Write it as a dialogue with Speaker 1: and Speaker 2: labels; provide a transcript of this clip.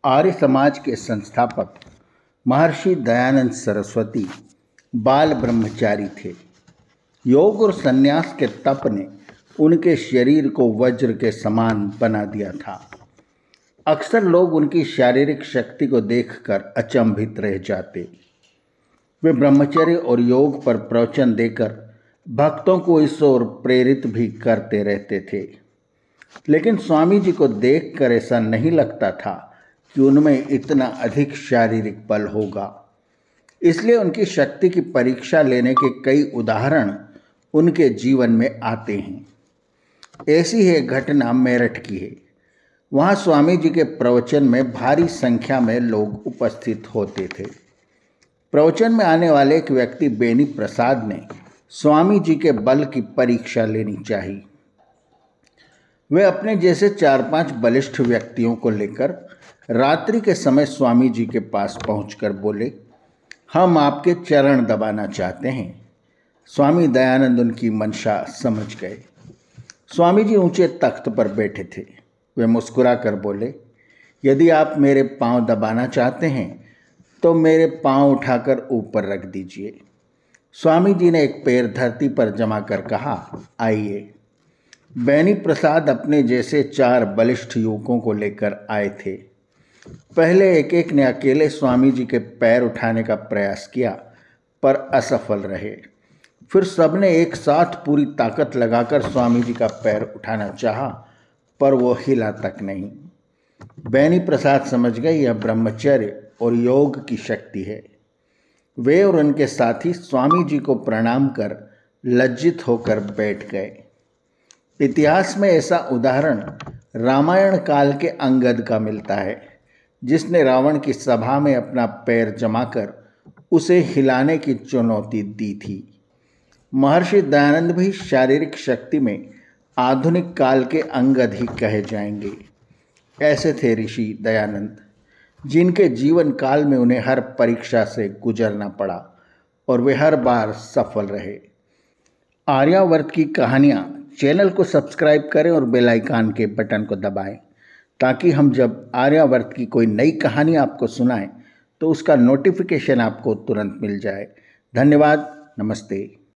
Speaker 1: आर्य समाज के संस्थापक महर्षि दयानंद सरस्वती बाल ब्रह्मचारी थे। योग और संन्यास के तप ने उनके शरीर को वज्र के समान बना दिया था। अक्सर लोग उनकी शारीरिक शक्ति को देखकर अचंभित रह जाते। वे ब्रह्मचर्य और योग पर प्रवचन देकर भक्तों को इस ओर प्रेरित भी करते रहते थे। लेकिन स्वामी जी को देखकर ऐसा नहीं लगता था कि उनमें इतना अधिक शारीरिक बल होगा। इसलिए उनकी शक्ति की परीक्षा लेने के कई उदाहरण उनके जीवन में आते हैं। ऐसी ही एक घटना मेरठ की है। वहाँ स्वामी जी के प्रवचन में भारी संख्या में लोग उपस्थित होते थे। प्रवचन में आने वाले एक व्यक्ति बेनी प्रसाद ने स्वामी जी के बल की परीक्षा लेनी चाहिए। वे अपने जैसे 4-5 बलिष्ठ व्यक्तियों को लेकर रात्रि के समय स्वामी जी के पास पहुंचकर बोले, हम आपके चरण दबाना चाहते हैं। स्वामी दयानंद उनकी मंशा समझ गए। स्वामी जी ऊंचे तख्त पर बैठे थे। वे मुस्कुरा कर बोले, यदि आप मेरे पांव दबाना चाहते हैं तो मेरे पांव उठाकर ऊपर रख दीजिए। स्वामी जी ने एक पैर धरती पर जमा कर कहा, आइए। बेनी प्रसाद अपने जैसे 4 बलिष्ठ युवकों को लेकर आए थे। पहले एक एक ने अकेले स्वामी जी के पैर उठाने का प्रयास किया, पर असफल रहे। फिर सबने एक साथ पूरी ताकत लगाकर स्वामी जी का पैर उठाना चाहा, पर वो हिला तक नहीं। बेनी प्रसाद समझ गए यह ब्रह्मचर्य और योग की शक्ति है। वे और उनके साथी स्वामी जी को प्रणाम कर लज्जित होकर बैठ गए। इतिहास में ऐसा उदाहरण रामायण काल के अंगद का मिलता है, जिसने रावण की सभा में अपना पैर जमाकर उसे हिलाने की चुनौती दी थी। महर्षि दयानंद भी शारीरिक शक्ति में आधुनिक काल के अंगद ही कहे जाएंगे। ऐसे थे ऋषि दयानंद, जिनके जीवन काल में उन्हें हर परीक्षा से गुजरना पड़ा और वे हर बार सफल रहे। आर्यावर्त की कहानियाँ चैनल को सब्सक्राइब करें और बेल आइकन के बटन को दबाएं, ताकि हम जब आर्यावर्त की कोई नई कहानी आपको सुनाएं तो उसका नोटिफिकेशन आपको तुरंत मिल जाए। धन्यवाद। नमस्ते।